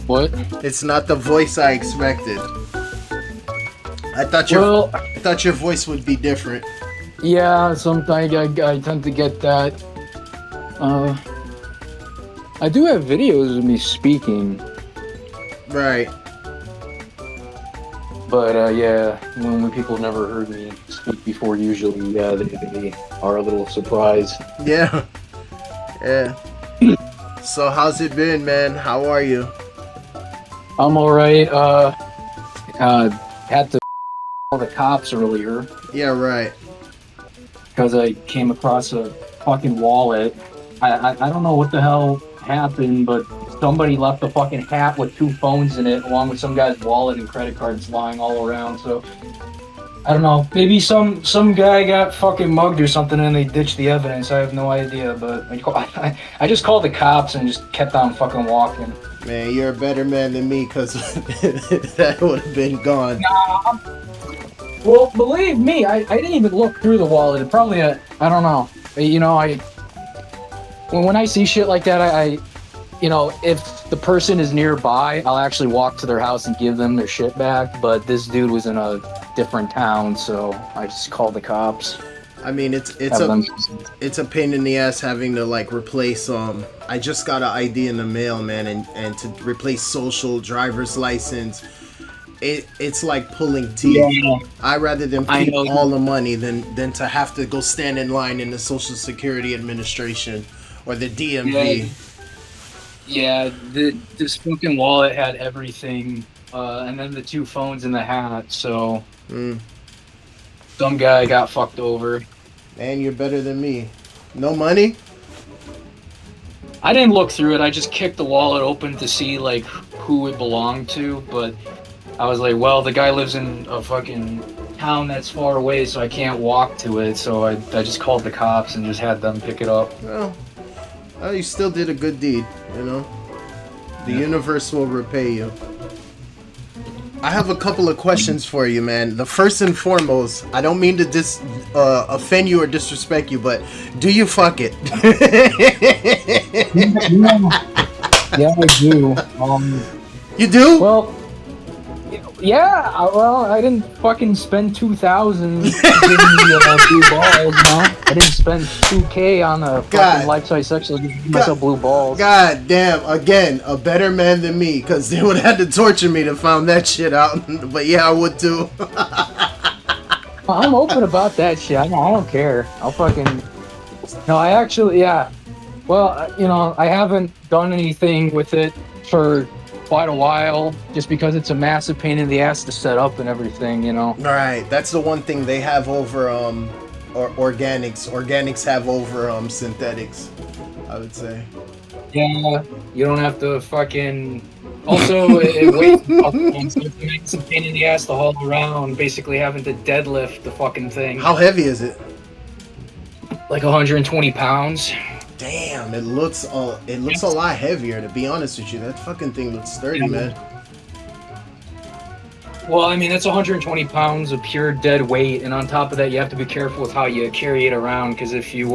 What? It's not the voice I expected. I thought your voice would be different. Yeah, sometimes I tend to get that. Uh, I do have videos of me speaking, Right. but yeah, when people never heard me speak before, usually, yeah, they are a little surprised. Yeah. Yeah. So how's it been, man? How are you? I'm all right. Had to call the cops earlier Yeah, right. because I came across a fucking wallet. I don't know what the hell happened, but somebody left a fucking hat with 2 phones in it, along with some guy's wallet and credit cards lying all around. So I don't know. Maybe some guy got fucking mugged or something, and they ditched the evidence. I have no idea, but I just called the cops and just kept on fucking walking. Man, you're a better man than me because that would have been gone. Nah. Well, believe me, I didn't even look through the wallet. It probably, I don't know. You know, when I see shit like that, if the person is nearby, I'll actually walk to their house and give them their shit back. But this dude was in a different town, so I just called the cops. I mean, it's a pain in the ass having to like replace I just got an ID in the mail, man, and to replace social, driver's license. It's like pulling teeth. Yeah. I rather than keep all the money than to have to go stand in line in the Social Security Administration or the DMV. Yeah, this fucking wallet had everything, and then the 2 phones in the hat. So some guy got fucked over. Man, you're better than me. No money? I didn't look through it. I just kicked the wallet open to see like who it belonged to, but I was like, well, the guy lives in a fucking town that's far away, so I can't walk to it. So I just called the cops and just had them pick it up. Well, you still did a good deed, you know? The universe will repay you. I have a couple of questions for you, man. The first and foremost, I don't mean to offend you or disrespect you, but do you fuck it? Yeah, I do. You do? Well, yeah. Well, I didn't fucking spend 2,000 giving me blue balls. No, I didn't spend 2K on a fucking life-size sexual to give myself blue balls. God damn! Again, a better man than me, because they would have had to torture me to find that shit out. But yeah, I would too. I'm open about that shit. I don't care. I'll fucking. No, I actually, yeah. Well, I haven't done anything with it for quite a while, just because it's a massive pain in the ass to set up and everything, Right. That's the one thing they have over organics. Organics have over synthetics, I would say. Yeah, you don't have to fucking. Also, it weighs it's a pain in the ass to haul around, basically having to deadlift the fucking thing. How heavy is it? Like 120 pounds. Damn, it looks a lot heavier, to be honest with you. That fucking thing looks sturdy, man. Well, I mean, that's 120 pounds of pure dead weight, and on top of that, you have to be careful with how you carry it around, because if you,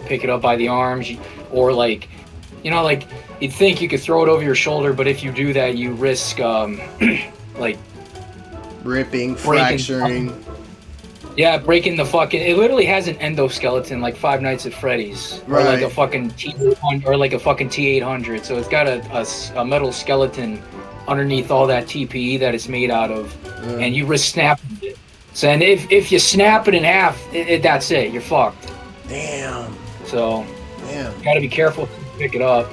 pick it up by the arms, or you'd think you could throw it over your shoulder, but if you do that, you risk, ripping, fracturing. Yeah, breaking the fucking. It literally has an endoskeleton like Five Nights at Freddy's, or like a fucking T800, or like a fucking T800. So it's got a metal skeleton underneath all that TPE that it's made out of, and you risk snapping it. So, and if you snap it in half, that's it. You're fucked. Damn. So, damn. You gotta be careful to pick it up.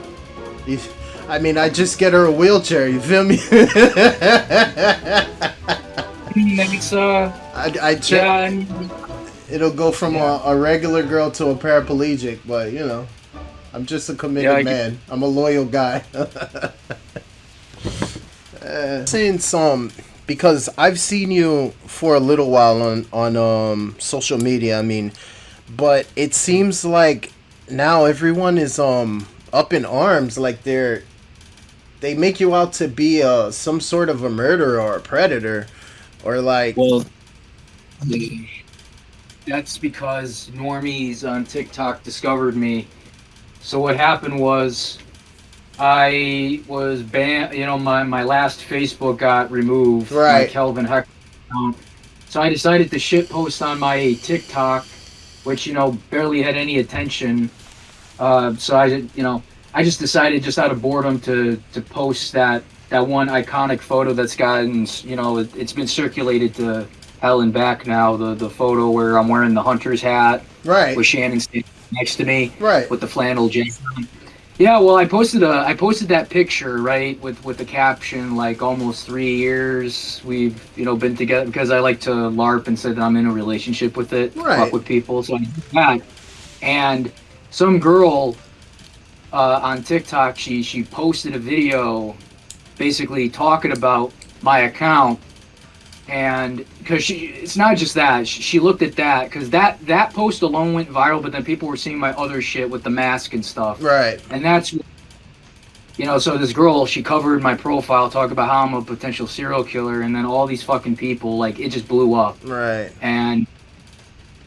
I mean, I just get her a wheelchair. You feel me? It'll go from a regular girl to a paraplegic, but I'm just a committed man. I'm a loyal guy. Saying some, because I've seen you for a little while on social media. I mean, but it seems like now everyone is up in arms. Like they make you out to be some sort of a murderer or a predator. Or like, well, that's because normies on TikTok discovered me. So what happened was, I was banned. You know, my last Facebook got removed, my Right. Kelvin Heck account. So I decided to shit post on my TikTok, which barely had any attention. So I just decided, just out of boredom, to post that one iconic photo that's gotten, it's been circulated to hell and back now. The photo where I'm wearing the hunter's hat Right. with Shannon standing next to me Right. with the flannel jacket on. Yeah, well, I posted that picture, right, with the caption like, almost 3 years we've been together, because I like to LARP and said that I'm in a relationship with it, fuck Right. with people. So I did that, and some girl on TikTok, she posted a video basically talking about my account, and because it's not just that, she looked at that, because that post alone went viral, but then people were seeing my other shit with the mask and stuff, Right. and that's so this girl, she covered my profile, talk about how I'm a potential serial killer, and then all these fucking people, like, it just blew up, Right. and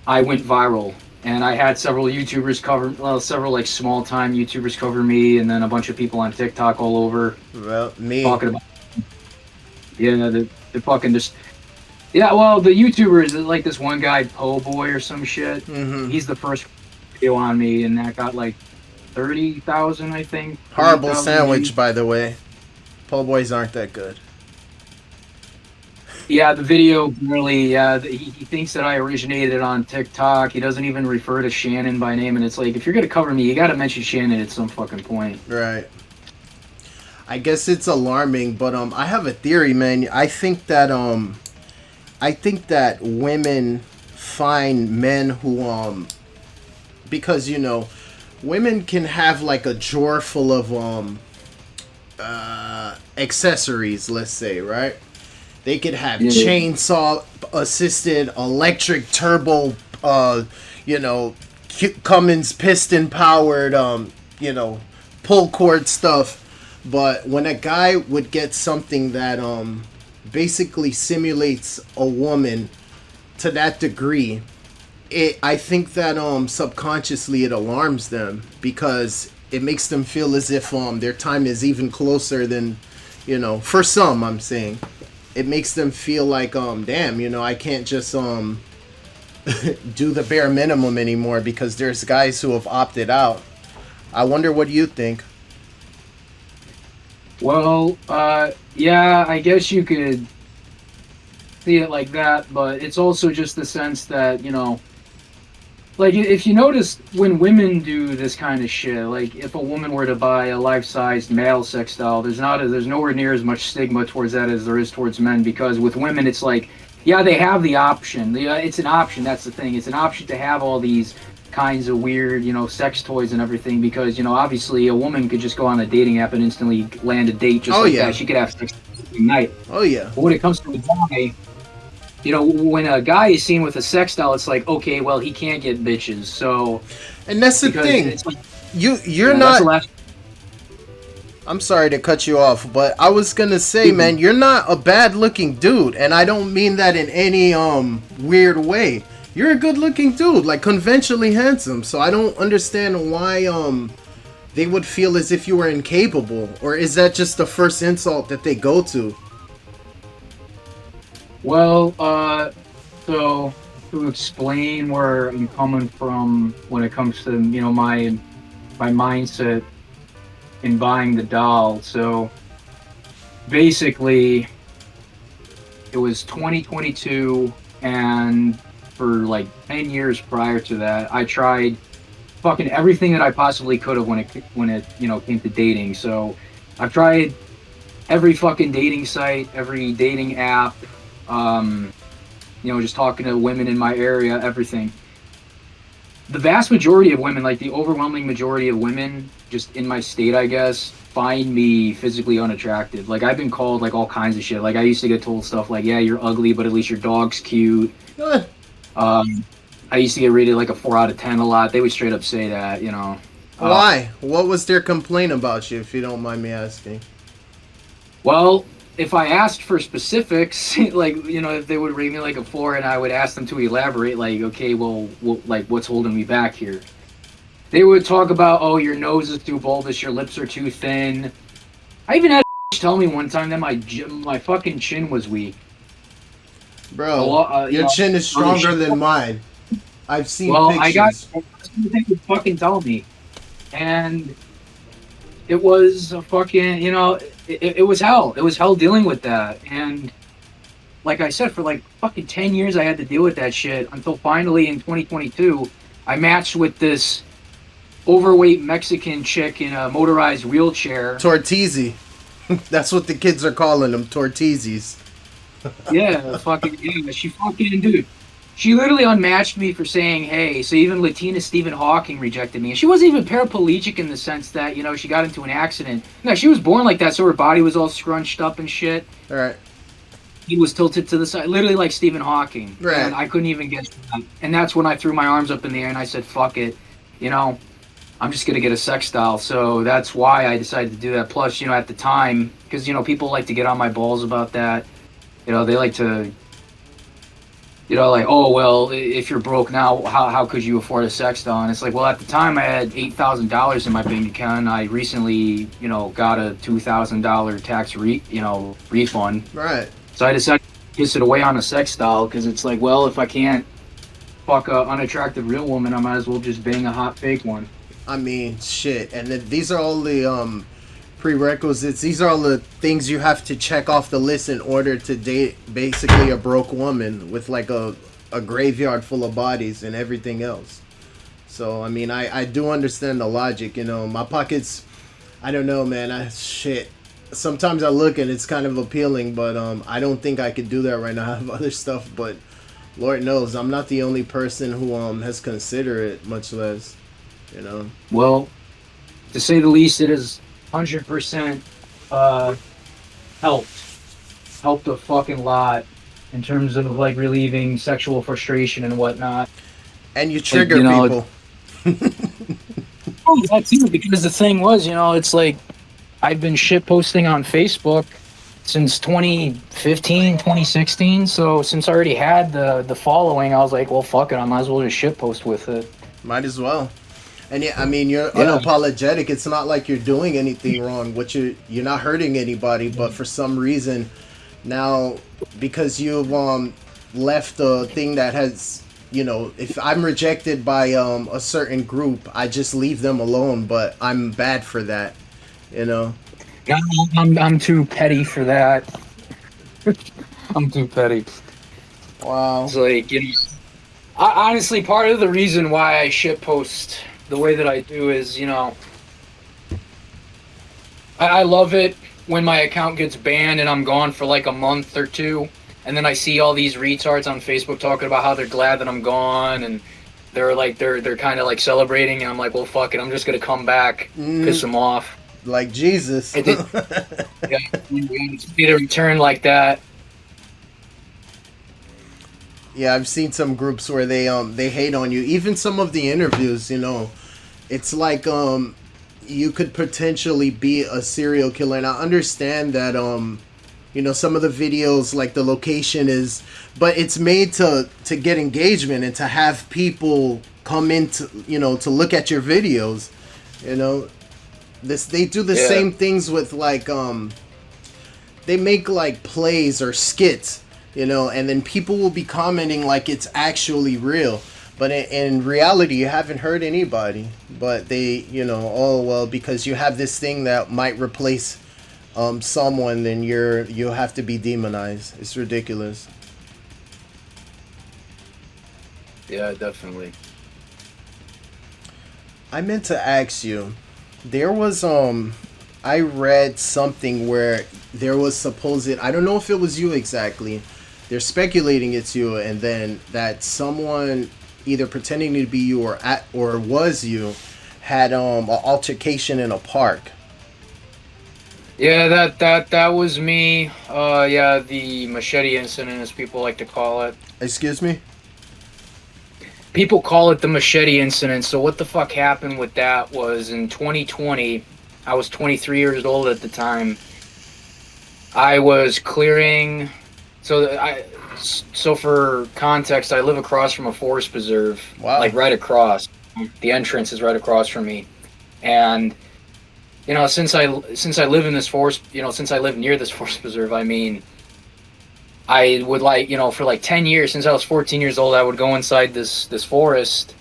I went viral. And I had several YouTubers cover, well, several like small time YouTubers cover me, and then a bunch of people on TikTok all over Well, me. talking about, yeah, they're fucking just, yeah. Well, the YouTubers, like this one guy, Po Boy or some shit. Mm-hmm. He's the first video on me, and that got like 30,000, I think. Horrible 30,000 views. sandwich, by the way. Po' boys aren't that good. Yeah, the video really. Yeah, he thinks that I originated on TikTok. He doesn't even refer to Shannon by name, and it's like, if you're gonna cover me, you got to mention Shannon at some fucking point. Right. I guess it's alarming, but I have a theory, man. I think that women find men who because women can have like a drawer full of accessories, let's say, right? They could have Yeah. chainsaw assisted electric turbo Cummins piston powered pull cord stuff. But when a guy would get something that basically simulates a woman to that degree, I think that subconsciously it alarms them, because it makes them feel as if their time is even closer than, for some, I'm saying. It makes them feel like damn, I can't just do the bare minimum anymore, because there's guys who have opted out. I wonder what you think. Well, yeah, I guess you could see it like that, but it's also just the sense that, like, if you notice, when women do this kind of shit, like if a woman were to buy a life-sized male sex doll, there's nowhere near as much stigma towards that as there is towards men, because with women it's like, yeah, they have the option. It's an option. That's the thing. It's an option to have all these kinds of weird, sex toys and everything, because obviously a woman could just go on a dating app and instantly land a date just like that. She could have sex every night. Oh yeah. But when it comes to a guy, when a guy is seen with a sex doll, it's like, okay, well, he can't get bitches. So, And that's the because thing. it's like, You're that's the not. last. I'm sorry to cut you off, but I was gonna say, man, you're not a bad looking dude, and I don't mean that in any weird way. You're a good looking dude, like conventionally handsome. So I don't understand why they would feel as if you were incapable, or is that just the first insult that they go to? Well, so to explain where I'm coming from when it comes to my mindset in buying the doll. So basically, it was 2022, and for like 10 years prior to that, I tried fucking everything that I possibly could have when it came to dating. So I've tried every fucking dating site, every dating app, just talking to women in my area, everything. The vast majority of women, like the overwhelming majority of women, just in my state, I guess, find me physically unattractive. Like, I've been called like all kinds of shit. Like, I used to get told stuff like, yeah, you're ugly, but at least your dog's cute. Eh. I used to get rated like a 4 out of 10 a lot. They would straight up say that, Why? What was their complaint about you, if you don't mind me asking? Well, if I asked for specifics, like, if they would rate me like a 4, and I would ask them to elaborate, like, okay, well, like, what's holding me back here? They would talk about, oh, your nose is too bulbous, your lips are too thin. I even had tell me one time that my fucking chin was weak. A Bro, lot, your chin is other stronger shit. than mine. I've seen Well, I got pictures. they would fucking tell me, and it was a fucking, it was hell. It was hell dealing with that, and like I said, for like fucking 10 years, I had to deal with that shit until finally in 2022, I matched with this overweight Mexican chick in a motorized wheelchair. Tortizi. That's what the kids are calling them, tortizis. Yeah, fucking yeah. She fucking dude. She literally unmatched me for saying, "Hey." So even Latina Stephen Hawking rejected me, and she wasn't even paraplegic in the sense that she got into an accident. No, she was born like that, so her body was all scrunched up and shit. Right. He was tilted to the side, literally like Stephen Hawking, Right. and I couldn't even get to that. And that's when I threw my arms up in the air and I said, "Fuck it," you know. I'm just gonna get a sex doll, so that's why I decided to do that. Plus, at the time, because people like to get on my balls about that. They like to, like, oh well, if you're broke now, how could you afford a sex doll? And it's like, well, at the time I had $8,000 in my bank account. I recently, got a $2,000 tax refund. Right. So I decided to kiss it away on a sex doll because it's like, well, if I can't fuck a unattractive real woman, I might as well just bang a hot fake one. I mean, shit. And then these are all the prerequisites. These are all the things you have to check off the list in order to date basically a broke woman with like a graveyard full of bodies and everything else. So I mean, I do understand the logic. My pockets. I don't know, man. Shit. Sometimes I look and it's kind of appealing, but I don't think I could do that right now. I have other stuff, but Lord knows I'm not the only person who has considered it, much less. Well, to say the least, it is 100% helped. Helped a fucking lot in terms of like relieving sexual frustration and whatnot. And you Like, trigger people. Oh, that too, because the thing was, it's like I've been shit posting on Facebook since 2015, 2016. So since I already had the following, I was like, well, fuck it, I might as well just shit post with it. Might as well. And yeah, I mean, you're Yeah. unapologetic. It's not like you're doing anything wrong. You're not hurting anybody, but for some reason, now because you've left a thing that has, if I'm rejected by a certain group, I just leave them alone. But I'm bad for that, you know. Yeah, I'm too petty for that. I'm too petty. Wow. It's like, honestly, part of the reason why I shit post the way that I do is, I love it when my account gets banned and I'm gone for like a month or two, and then I see all these retards on Facebook talking about how they're glad that I'm gone, and they're kind of like celebrating, and I'm like, well, fuck it, I'm just gonna come back, piss them off. Like Jesus. It did, yeah, it's either return like that. Yeah, I've seen some groups where they hate on you. Even some of the interviews, it's like you could potentially be a serial killer. And I understand that some of the videos, like the location is, but it's made to get engagement and to have people come in to look at your videos. They do the same things with like they make like plays or skits, and then people will be commenting like it's actually real. But in reality, you haven't hurt anybody. But they, oh well, because you have this thing that might replace someone, then you have to be demonized. It's ridiculous. Yeah, definitely. I meant to ask you. There was I read something where there was supposed, I don't know if it was you exactly. They're speculating it's you, and then that someone either pretending to be you or was you had an altercation in a park. Yeah, that was me. Yeah, the machete incident, as people like to call it. Excuse me? People call it the machete incident. So what the fuck happened with that was in 2020, I was 23 years old at the time. I was clearing. So for context, I live across from a forest preserve. Wow. Like right across. The entrance is right across from me, and since I live in this forest, since I live near this forest preserve, I mean, I would for like 10 years, since I was 14 years old, I would go inside this forest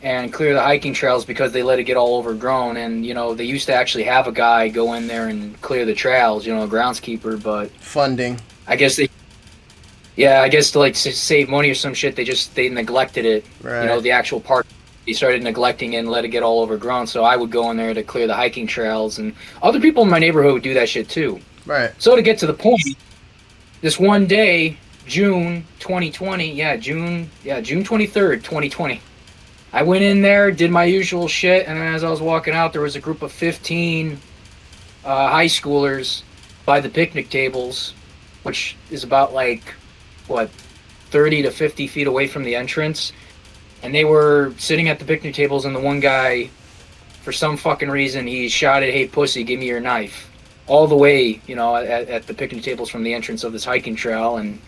and clear the hiking trails because they let it get all overgrown. And they used to actually have a guy go in there and clear the trails, a groundskeeper. But Funding. I guess I guess to like save money or some shit, they neglected it. Right. The actual park. They started neglecting it and let it get all overgrown. So I would go in there to clear the hiking trails, and other people in my neighborhood would do that shit too. Right. So to get to the point, this one day, June 2020, June 23rd, 2020. I went in there, did my usual shit, and then as I was walking out, there was a group of 15 high schoolers by the picnic tables, which is about 30 to 50 feet away from the entrance. And they were sitting at the picnic tables, and the one guy, for some fucking reason, he shouted, "Hey, pussy, give me your knife." All the way, at the picnic tables from the entrance of this hiking trail. And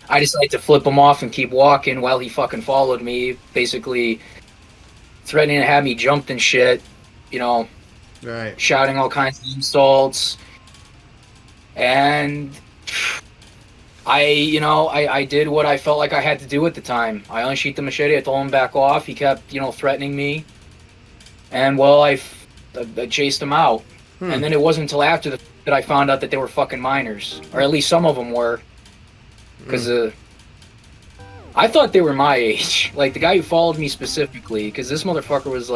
I decided to flip him off and keep walking while he fucking followed me, basically threatening to have me jumped and shit, Right. shouting all kinds of insults. And I did what I felt like I had to do at the time. I unsheathed the machete, I told him back off. He kept, threatening me. And, well, I chased him out. And then it wasn't until after that I found out that they were fucking minors. Or at least some of them were. Because I thought they were my age. Like, the guy who followed me specifically, because this motherfucker was,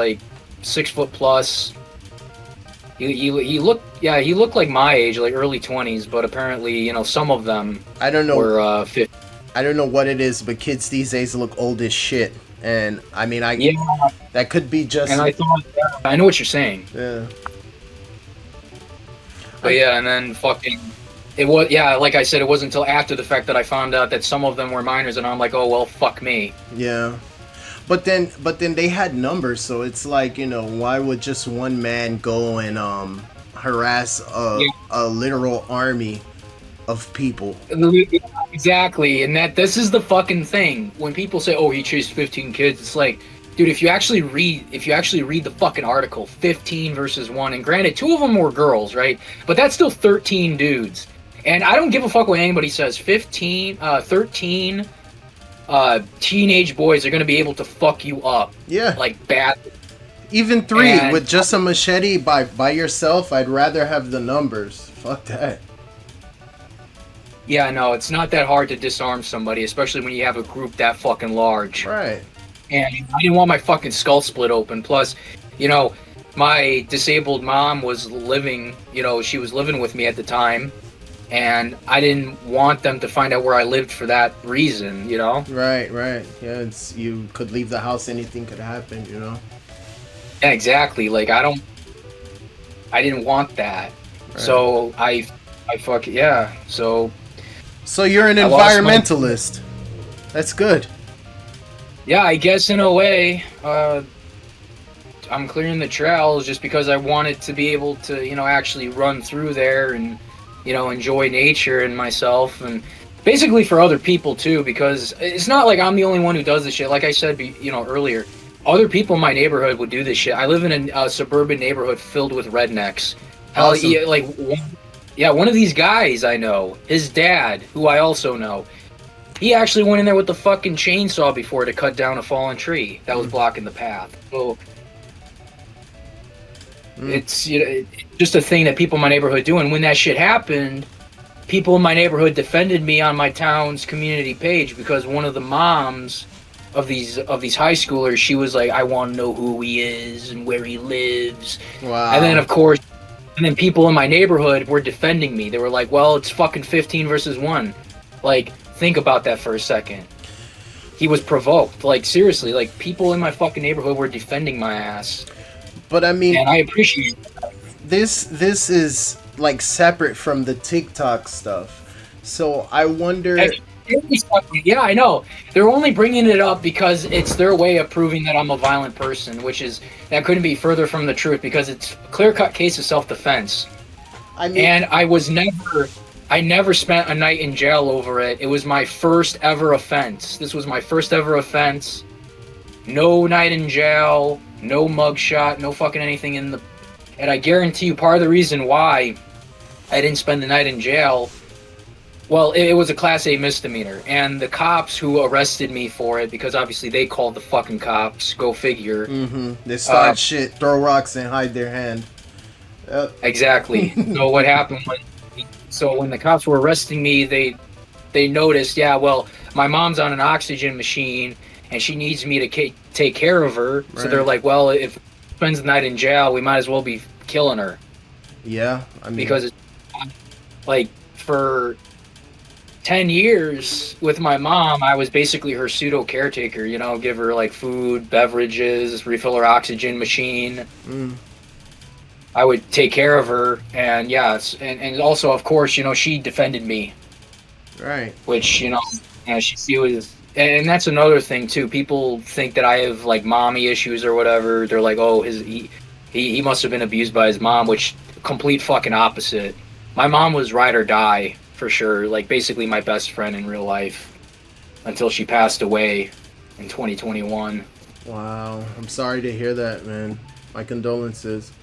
6 foot plus. He looked like my age, like early 20s, but apparently, some of them I don't know. were 50. I don't know what it is, but kids these days look old as shit. And I mean, that could be just. And I thought, I know what you're saying. Yeah. But and then fucking, it was, like I said, it wasn't until after the fact that I found out that some of them were minors, and I'm like, oh, well, fuck me. Yeah. But then they had numbers, so it's like, why would just one man go and harass a literal army of people? Exactly, and this is the fucking thing. When people say, "Oh, he chased 15 kids," it's like, dude, if you actually read the fucking article, 15 versus 1, and granted, 2 of them were girls, right? But that's still 13 dudes. And I don't give a fuck what anybody says. 13 teenage boys are going to be able to fuck you up. Yeah. Like, bad. Even 3 with just a machete by yourself, I'd rather have the numbers. Fuck that. Yeah, no, it's not that hard to disarm somebody, especially when you have a group that fucking large. Right. And I didn't want my fucking skull split open. Plus, my disabled mom was living, she was living with me at the time. And I didn't want them to find out where I lived for that reason, Right. Yeah, you could leave the house, anything could happen, Yeah, exactly. Like, I didn't want that. Right. So I fuck, yeah. So you're an environmentalist. That's good. Yeah, I guess in a way, I'm clearing the trails just because I wanted to be able to, actually run through there and, enjoy nature and myself, and basically for other people too, because it's not like I'm the only one who does this shit. Like I said, earlier, other people in my neighborhood would do this shit. I live in a suburban neighborhood filled with rednecks. Awesome. One of these guys I know, his dad, who I also know, he actually went in there with the fucking chainsaw before to cut down a fallen tree that was blocking the path. So it's just a thing that people in my neighborhood do. And when that shit happened, people in my neighborhood defended me on my town's community page because one of the moms of these high schoolers, she was like, "I want to know who he is and where he lives." Wow. And then, of course, people in my neighborhood were defending me. They were like, "Well, it's fucking 15 versus 1. Like, think about that for a second." He was provoked. Like, seriously, like, people in my fucking neighborhood were defending my ass. But I mean, and I appreciate that. This is like separate from the TikTok stuff. So I wonder. Yeah, I know. They're only bringing it up because it's their way of proving that I'm a violent person, that couldn't be further from the truth, because it's a clear-cut case of self-defense. I mean, and I never spent a night in jail over it. It was my first ever offense. This was my first ever offense. no night in jail, no mugshot, no fucking anything in the. And I guarantee you, part of the reason why I didn't spend the night in jail, well, it was a Class A misdemeanor, and the cops who arrested me for it, because obviously they called the fucking cops. Go figure. They start shit, throw rocks, and hide their hand. Yep. Exactly. So what happened when? So when the cops were arresting me, they noticed, yeah, well, my mom's on an oxygen machine and she needs me to take care of her. Right. So they're like, well, if she spends the night in jail, we might as well be killing her. Yeah, I mean, because it's like for 10 years with my mom, I was basically her pseudo caretaker, you know, give her like food, beverages, refill her oxygen machine. I would take care of her, and yes, and also, of course, you know, she defended me. Right. Which, you know, she was, and that's another thing too. People think that I have like mommy issues or whatever. They're like, oh, he must have been abused by his mom, which complete fucking opposite. My mom was ride or die for sure, like basically my best friend in real life until she passed away in 2021. Wow, I'm sorry to hear that, man. My condolences.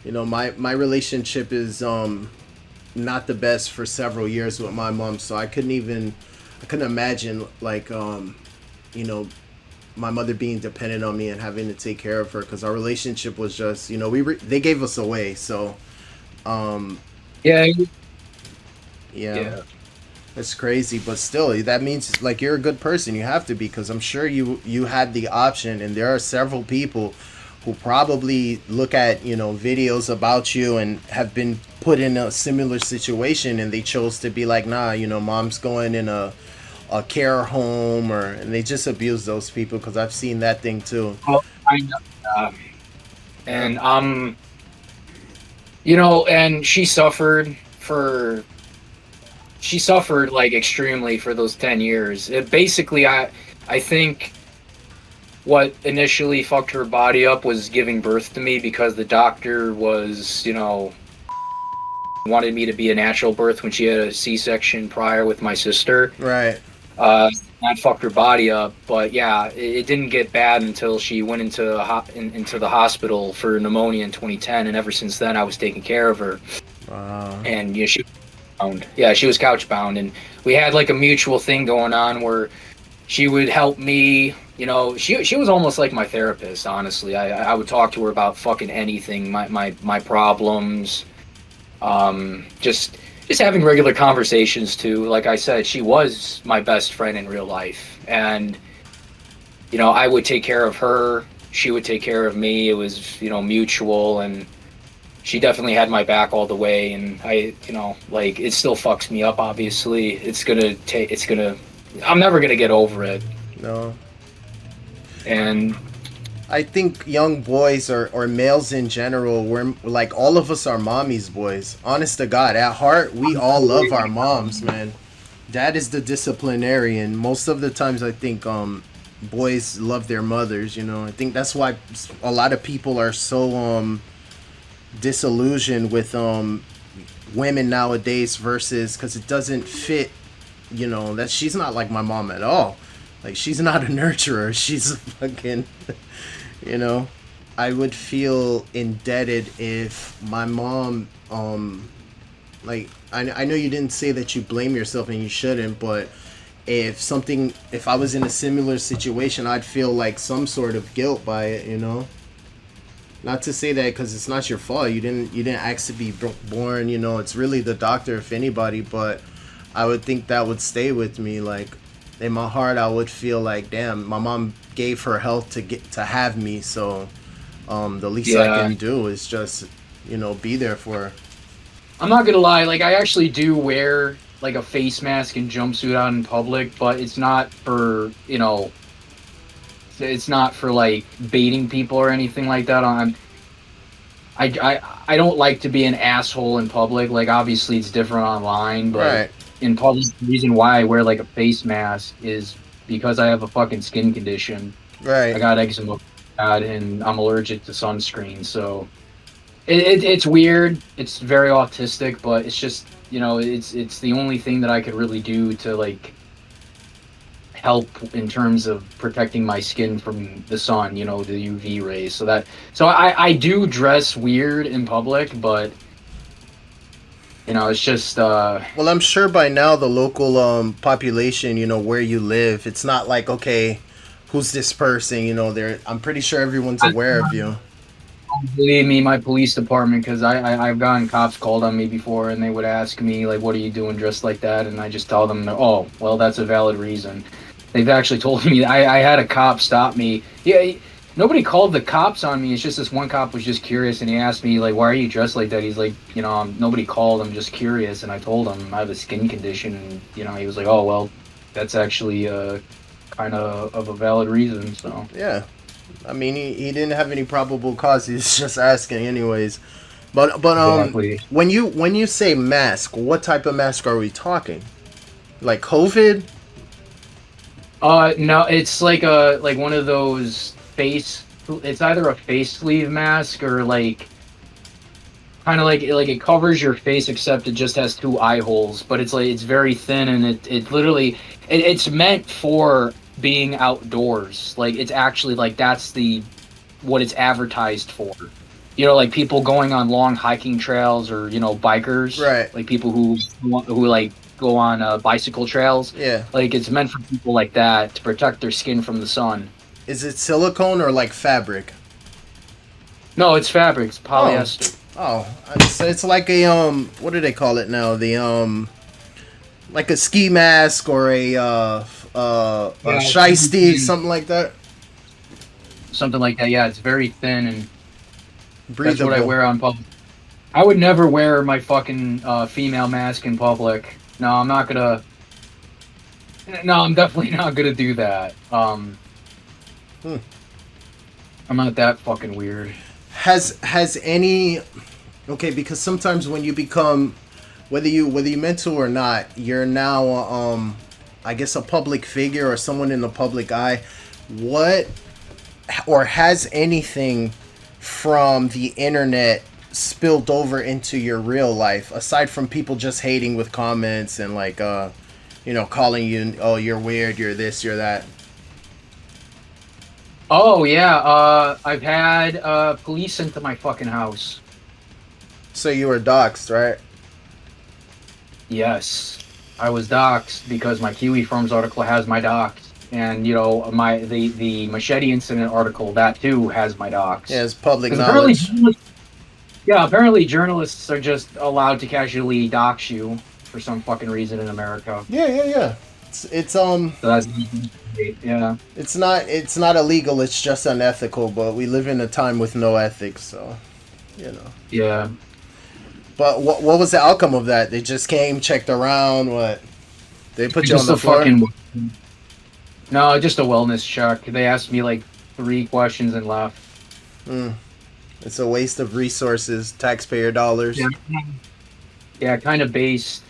You know, my relationship is not the best for several years with my mom, so I couldn't imagine like you know, my mother being dependent on me and having to take care of her, because our relationship was just, you know, they gave us away, so yeah. It's crazy, but still, that means like you're a good person. You have to be, because I'm sure you had the option, and there are several people who probably look at, you know, videos about you and have been put in a similar situation, and they chose to be like, nah, you know, mom's going in a care home, and they just abuse those people, because I've seen that thing too. Oh, I know. And you know, and she suffered like extremely for those 10 years. Basically, I think what initially fucked her body up was giving birth to me, because the doctor was, you know, wanted me to be a natural birth when she had a C-section prior with my sister. Right. That fucked her body up, but yeah, it didn't get bad until she went into the hospital for pneumonia in 2010, and ever since then I was taking care of her. Wow. And you know, she was couch bound, and we had like a mutual thing going on where she would help me. You know, she was almost like my therapist, honestly. I would talk to her about fucking anything, my problems, just having regular conversations too. Like I said, she was my best friend in real life, and you know, I would take care of her, she would take care of me. It was, you know, mutual, and she definitely had my back all the way. And I, you know, like, it still fucks me up, obviously. I'm never gonna get over it. No. And I think young boys or males in general, we're like, all of us are mommy's boys. Honest to God, at heart, we all love our moms, man. Dad is the disciplinarian. Most of the times, I think boys love their mothers. You know, I think that's why a lot of people are so disillusioned with women nowadays, versus, because it doesn't fit. You know, that she's not like my mom at all. Like, she's not a nurturer. She's a fucking, you know. I would feel indebted if my mom, like, I know you didn't say that you blame yourself, and you shouldn't, but if I was in a similar situation, I'd feel like some sort of guilt by it, you know. Not to say that, because it's not your fault. You didn't ask to be born, you know. It's really the doctor, if anybody, but I would think that would stay with me. Like, in my heart, I would feel like, damn, my mom gave her health to have me, so the least I can do is just, you know, be there for her. I'm not gonna lie, like, I actually do wear like a face mask and jumpsuit out in public, but it's not for, you know, it's not for like baiting people or anything like that. I don't like to be an asshole in public. Like, obviously it's different online, but Right. In public, the reason why I wear like a face mask is because I have a fucking skin condition. Right. I got eczema, and I'm allergic to sunscreen. So it's weird. It's very autistic, but it's just, you know, it's the only thing that I could really do to like help in terms of protecting my skin from the sun, the UV rays. So I do dress weird in public, but it's just Well, I'm sure by now the local population, where you live, it's not like, okay, who's this person? They're I'm pretty sure everyone's I, aware of you. believe me, my police department, because I've gotten cops called on me before, and they would ask me like, "What are you doing dressed like that?" And I just tell them, "Oh, well, that's a valid reason." They've actually told me I had a cop stop me. Yeah, nobody called the cops on me. It's just this one cop was just curious, and he asked me like, "Why are you dressed like that?" He's like, nobody called. I'm just curious, and I told him I have a skin condition, and he was like, "Oh, well, that's actually kind of a valid reason." So Yeah. I mean, he didn't have any probable cause. He's just asking, anyways. But exactly. when you say mask, what type of mask are we talking? Like COVID? No, it's like one of those face. It's either a face sleeve mask or like kind of like it covers your face except it just has two eye holes, but it's very thin and it literally it's meant for being outdoors. Like it's actually like that's the what it's advertised for. Like people going on long hiking trails or bikers, Right. like people who like go on bicycle trails. Yeah. Like it's meant for people like that to protect their skin from the sun. Is it silicone or like fabric? No, it's fabric. It's Oh. polyester. Oh, it's like a what do they call it now? The like a ski mask or a Yeah, shiesty, something like that. something like that. Yeah, it's very thin, and that's what I Breathable. wear on public. I would never wear my fucking female mask in public. No, I'm not gonna. No, I'm definitely not gonna do that. Hmm. I'm not that fucking weird. Has any okay, because sometimes when you become whether you meant to or not, you're now I guess a public figure or someone in the public eye. What or has anything from the internet spilled over into your real life aside from people just hating with comments and like calling you, oh, you're weird, you're this, you're that? Oh yeah, I've had police sent to my fucking house. So you were doxxed, right? Yes, I was doxxed because my Kiwi Farms article has my dox, and my the machete incident article that too has my dox. Yeah, it's public Because apparently, knowledge. yeah, apparently journalists are just allowed to casually dox you for some fucking reason in America. Yeah. It's So that's yeah. it's not illegal. It's just unethical. But we live in a time with no ethics, so you know. Yeah. But what was the outcome of that? They just came, checked around. What? They put you on Just the a floor? fucking no, just a wellness check. They asked me like 3 questions and left. Mm. It's a waste of resources, taxpayer dollars. Yeah, yeah, kind of based,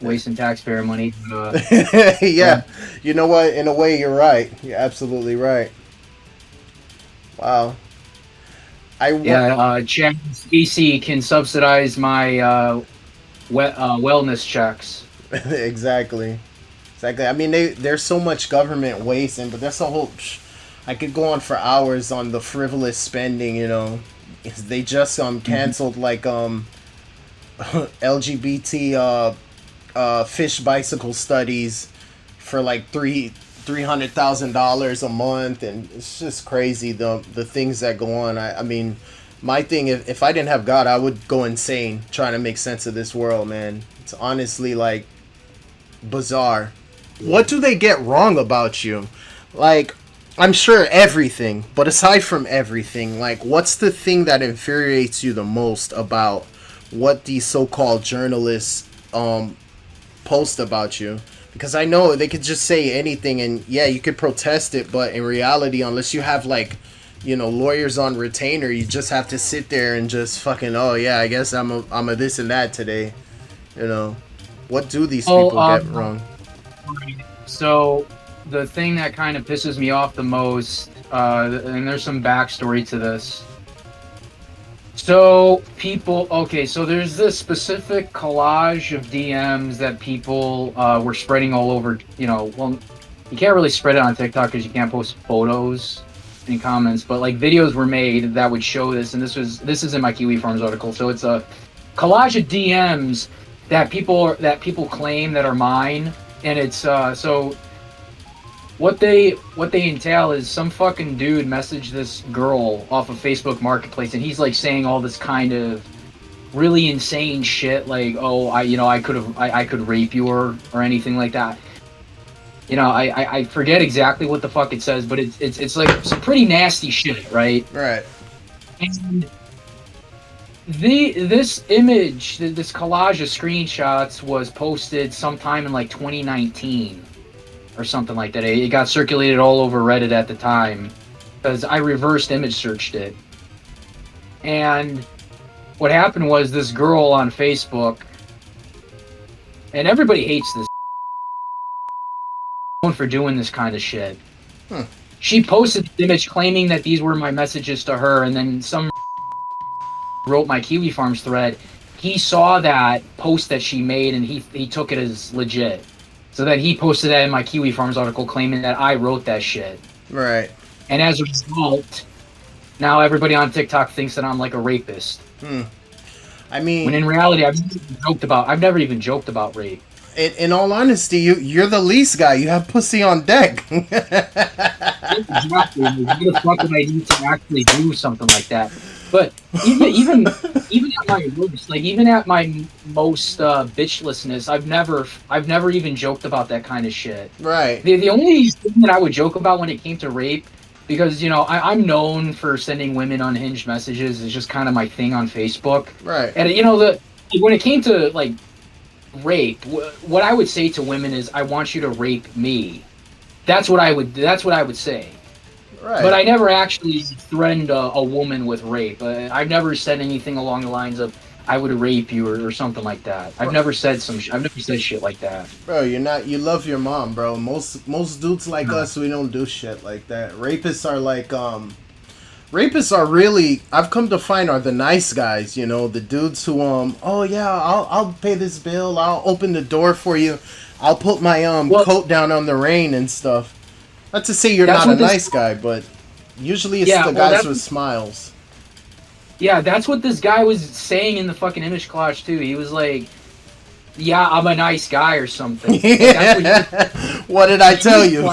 wasting taxpayer money. Yeah, you know what? In a way, you're right. You're absolutely right. Wow. Yeah, Chad DC can subsidize my wellness checks. Exactly. Exactly. I mean, there's so much government waste, but that's a whole. I could go on for hours on the frivolous spending. They just canceled like LGBT fish bicycle studies for like $300,000 a month, and it's just crazy the things that go on. I mean, my thing, if I didn't have God, I would go insane trying to make sense of this world, man. It's honestly like bizarre. What do they get wrong about you? Like, I'm sure everything, but aside from everything, like, what's the thing that infuriates you the most about what these so-called journalists post about you? Because I know they could just say anything, and yeah, you could protest it, but in reality, unless you have like, lawyers on retainer, you just have to sit there and just fucking, oh yeah, I guess I'm a this and that today. What do these people get wrong? So the thing that kind of pisses me off the most, and there's some backstory to this. So so there's this specific collage of DMs that people were spreading all over, well, you can't really spread it on TikTok because you can't post photos and comments, but like videos were made that would show this, and this is in my Kiwi Farms article. So it's a collage of DMs that people claim that are mine, and it's so what they entail is some fucking dude messaged this girl off of Facebook Marketplace, and he's like saying all this kind of really insane shit, like, oh, I could rape you or anything like that. I forget exactly what the fuck it says, but it's like some pretty nasty shit, right? Right. And this image, this collage of screenshots was posted sometime in like 2019 or something like that. It got circulated all over Reddit at the time because I reversed image searched it. And what happened was this girl on Facebook, and everybody hates this for doing this kind of shit. She posted the image claiming that these were my messages to her, and then some wrote my Kiwi Farms thread. He saw that post that she made, and he took it as legit. So then he posted that in my Kiwi Farms article claiming that I wrote that shit. Right. And as a result, now everybody on TikTok thinks that I'm like a rapist. I mean, when in reality, I've never even joked about rape. In all honesty, you're the least guy. You have pussy on deck. Exactly. What the fuck would I need to actually do something like that? But even at my worst, like even at my most bitchlessness, I've never even joked about that kind of shit. Right. The only thing that I would joke about when it came to rape, because I'm known for sending women unhinged messages, is just kind of my thing on Facebook. Right. And when it came to like rape, what I would say to women is, I want you to rape me. That's what I would say. Right. But I never actually threatened a woman with rape. I've never said anything along the lines of, I would rape you or something like that. I've never said shit like that. Bro, you love your mom, bro. Most dudes like us, we don't do shit like that. Rapists are really, I've come to find, are the nice guys, the dudes who oh yeah, I'll pay this bill, I'll open the door for you, I'll put my coat down on the rain and stuff. Not to say you're not a nice guy, but usually it's the guys with smiles. Yeah, that's what this guy was saying in the fucking image collage too. He was like, yeah, I'm a nice guy or something. What did I tell you?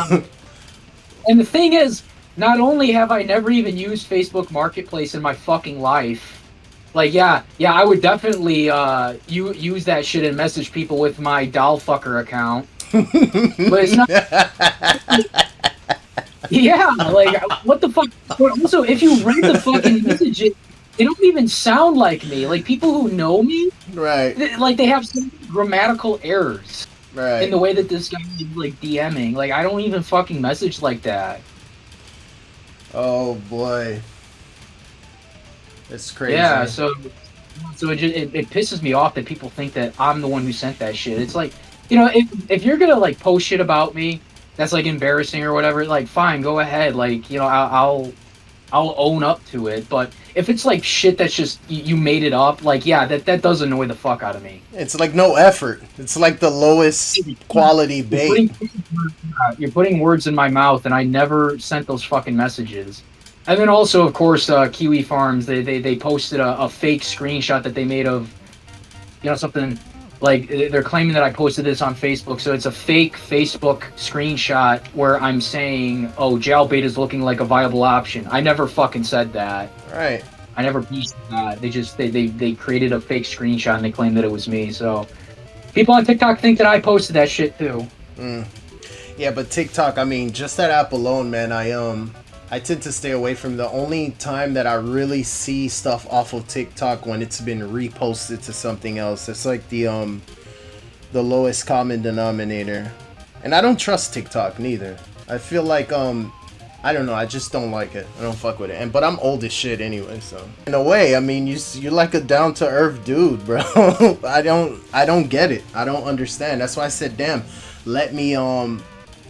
And the thing is, not only have I never even used Facebook Marketplace in my fucking life, like, yeah, I would definitely use that shit and message people with my doll fucker account. But it's not. Yeah, like, what the fuck? Also, if you read the fucking messages, they don't even sound like me. Like, people who know me, right? They have some grammatical errors, right, in the way that this guy is like DMing. Like, I don't even fucking message like that. Oh boy, it's crazy. Yeah, so it pisses me off that people think that I'm the one who sent that shit. It's like, if you're gonna like post shit about me that's like embarrassing or whatever, like, fine, go ahead. Like, I'll own up to it. But if it's like shit that's just you made it up, like, yeah, that does annoy the fuck out of me. It's like no effort. It's like the lowest quality bait. You're putting words in my mouth, and I never sent those fucking messages. And then also, of course, Kiwi Farms, they posted a fake screenshot that they made of, something. Like, they're claiming that I posted this on Facebook, so it's a fake Facebook screenshot where I'm saying, oh, jailbait is looking like a viable option. I never fucking said that. Right. I never posted that. They created a fake screenshot and they claimed that it was me. So people on TikTok think that I posted that shit too. Yeah, but TikTok, I mean, just that app alone, man, I tend to stay away from. The only time that I really see stuff off of TikTok when it's been reposted to something else. It's like the lowest common denominator. And I don't trust TikTok neither. I feel like I don't know, I just don't like it. I don't fuck with it. But I'm old as shit anyway, so in a way, I mean, you're like a down to earth dude, bro. I don't get it. I don't understand. That's why I said, damn, let me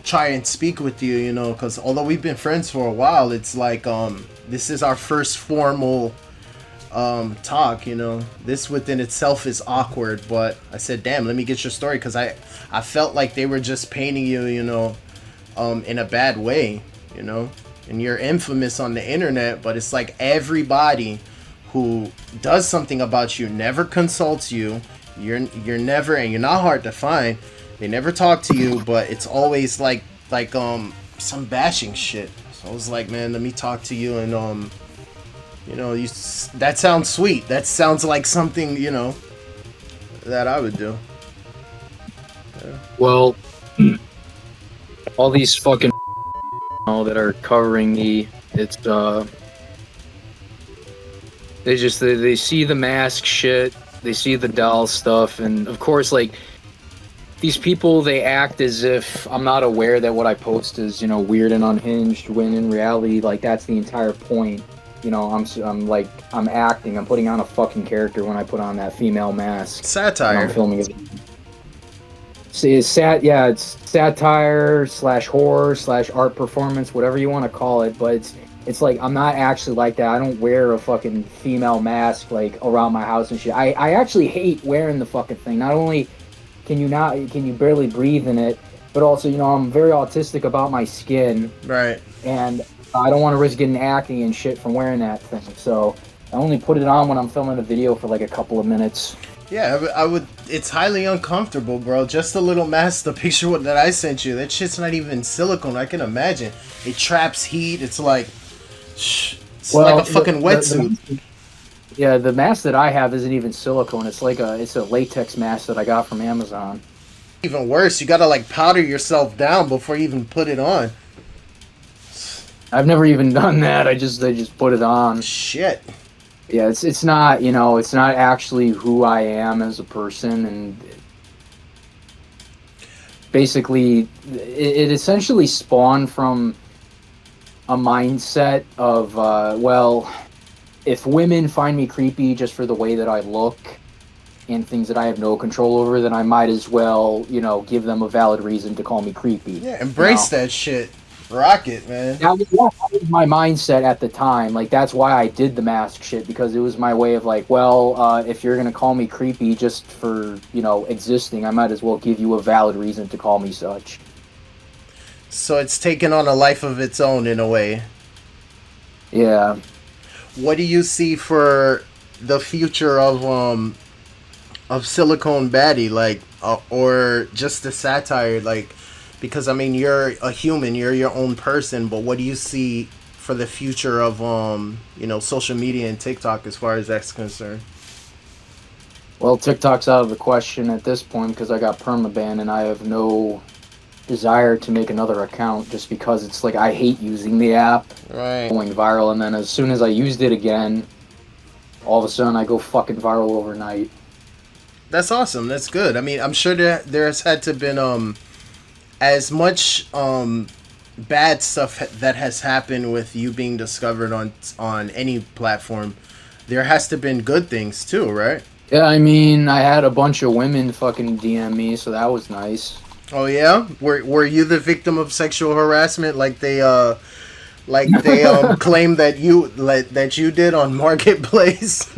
try and speak with you, because although we've been friends for a while, it's like this is our first formal talk. This within itself is awkward, but I said, damn, let me get your story, because I felt like they were just painting you, in a bad way, you know. And you're infamous on the internet, but it's like everybody who does something about you never consults you. You're never, and you're not hard to find. They never talk to you, but it's always like some bashing shit. So I was like, man, let me talk to you, and you know, that sounds sweet. That sounds like something, you know, that I would do. Yeah. Well, all these fucking that are covering me, it's they see the mask shit, they see the doll stuff, and of course, like, these people, they act as if I'm not aware that what I post is, you know, weird and unhinged, when in reality, like, that's the entire point. You know, I'm acting, I'm putting on a fucking character when I put on that female mask. Satire. I'm filming it. See, it's satire / horror / art performance, whatever you want to call it, but it's like, I'm not actually like that. I don't wear a fucking female mask, like, around my house and shit. I actually hate wearing the fucking thing. Not only can you barely breathe in it, but also, you know, I'm very autistic about my skin. Right. And I don't want to risk getting acne and shit from wearing that thing. So I only put it on when I'm filming a video for like a couple of minutes. Yeah, I would. It's highly uncomfortable, bro. Just a little mask. The picture that I sent you, that shit's not even silicone. I can imagine. It traps heat. It's like, it's like a fucking wetsuit. Yeah, the mask that I have isn't even silicone. It's a latex mask that I got from Amazon. Even worse, you gotta like powder yourself down before you even put it on. I've never even done that. I just put it on. Shit. Yeah, it's not, you know, it's not actually who I am as a person, and basically it essentially spawned from a mindset of well, if women find me creepy just for the way that I look and things that I have no control over, then I might as well, you know, give them a valid reason to call me creepy. Yeah, embrace that shit. Rock it, man. That was my mindset at the time. Like, that's why I did the mask shit, because it was my way of like, well, if you're gonna call me creepy just for, you know, existing, I might as well give you a valid reason to call me such. So it's taken on a life of its own in a way. Yeah. What do you see for the future of Silicone Baddie, like, or just the satire, like, because I mean, you're a human, you're your own person, but what do you see for the future of you know, social media and TikTok as far as that's concerned? Well, TikTok's out of the question at this point because I got permaban, and I have no desire to make another account, just because it's like, I hate using the app. Right. Going viral, and then as soon as I used it again, all of a sudden I go fucking viral overnight. That's awesome. That's good. I mean, I'm sure there's had to been as much bad stuff that has happened with you being discovered on any platform. There has to have been good things too, right? Yeah, I mean, I had a bunch of women fucking DM me, so that was nice. Oh yeah? Were you the victim of sexual harassment, like they claim that you did on Marketplace?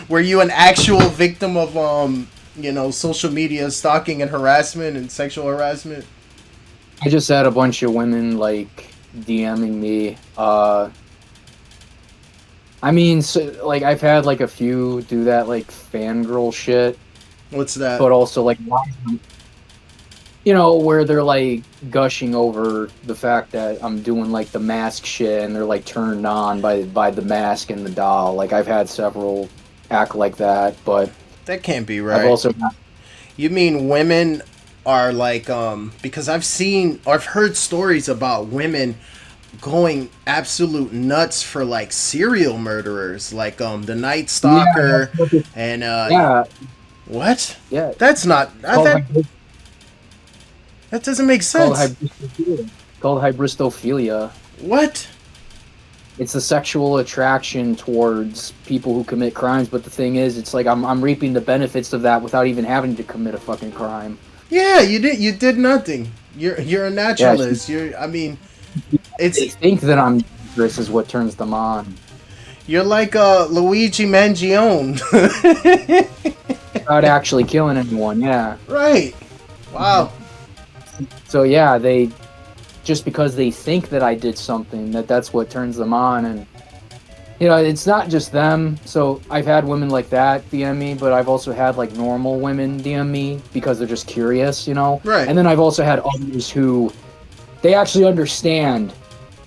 Were you an actual victim of you know, social media stalking and harassment and sexual harassment? I just had a bunch of women like DMing me. I mean, so, like, I've had like a few do that, like, fangirl shit. What's that? But also, like, you know, where they're like gushing over the fact that I'm doing like the mask shit, and they're like turned on by the mask and the doll. Like, I've had several act like that, but that can't be right. I've also. You mean women are like, because I've heard stories about women going absolute nuts for like serial murderers, like the Night Stalker, yeah, and yeah. What? Yeah. That's not that doesn't make sense. Called hybristophilia. What? It's the sexual attraction towards people who commit crimes, but the thing is, it's like I'm reaping the benefits of that without even having to commit a fucking crime. Yeah, you did nothing. You're a naturalist. I mean, they think that I'm dangerous is what turns them on. You're like Luigi Mangione. Without actually killing anyone, yeah. Right. Wow. So yeah, they just because they think that I did something, that's what turns them on. And it's not just them. So I've had women like that DM me, but I've also had like normal women DM me because they're just curious. Right. And then I've also had others who they actually understand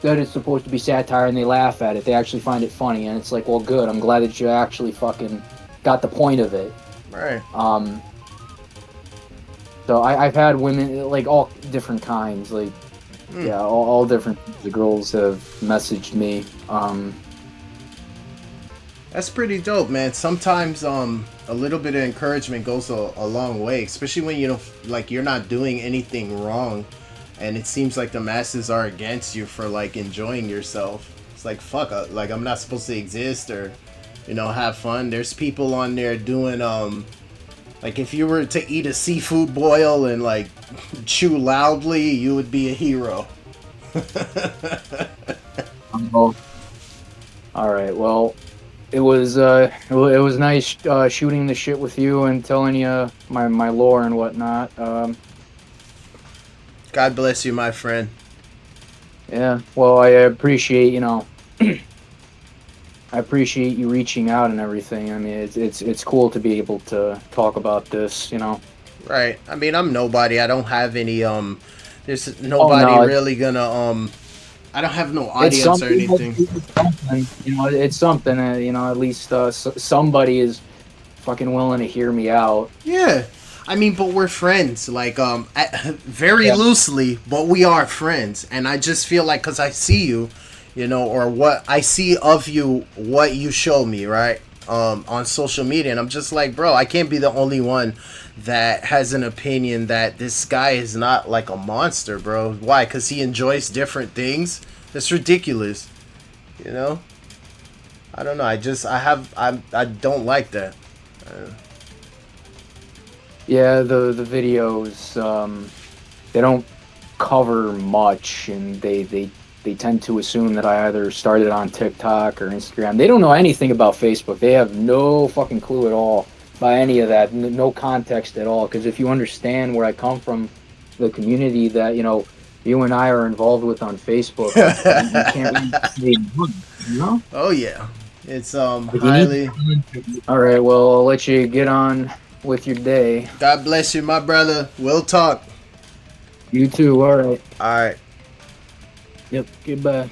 that it's supposed to be satire and they laugh at it. They actually find it funny, and it's like, well, good. I'm glad that you actually fucking got the point of it. Right. So I've had women like all different kinds, like yeah, all different. The girls have messaged me. That's pretty dope, man. Sometimes a little bit of encouragement goes a long way, especially when you don't like you're not doing anything wrong, and it seems like the masses are against you for like enjoying yourself. It's like fuck, like I'm not supposed to exist or have fun. There's people on there doing like if you were to eat a seafood boil and like chew loudly, you would be a hero. Oh, all right. Well, it was nice shooting the shit with you and telling you my lore and whatnot. God bless you, my friend. Yeah. Well, I appreciate I appreciate you reaching out and everything. I mean, it's cool to be able to talk about this. Right. I mean, I'm nobody. I don't have any there's Oh nobody no, really gonna I don't have no it's audience or something. anything. It's something. It's something. At least somebody is fucking willing to hear me out. Yeah. I mean, but we're friends, like very Yeah. loosely, but we are friends, and I just feel like cuz I see you, or what I see of you, what you show me, right? On social media, and I'm just like, bro, I can't be the only one that has an opinion that this guy is not like a monster, bro. Why? Cuz he enjoys different things. That's ridiculous. You know? I don't know. I don't like that. Yeah, the videos they don't cover much, and they tend to assume that I either started on TikTok or Instagram. They don't know anything about Facebook. They have no fucking clue at all by any of that. No context at all. Because if you understand where I come from, the community that you and I are involved with on Facebook, like you can't really say no. Oh yeah. It's Like you need. highly. All right, well, I'll let you get on with your day. God bless you, my brother. We'll talk. You too. All right. All right. Yep. Goodbye.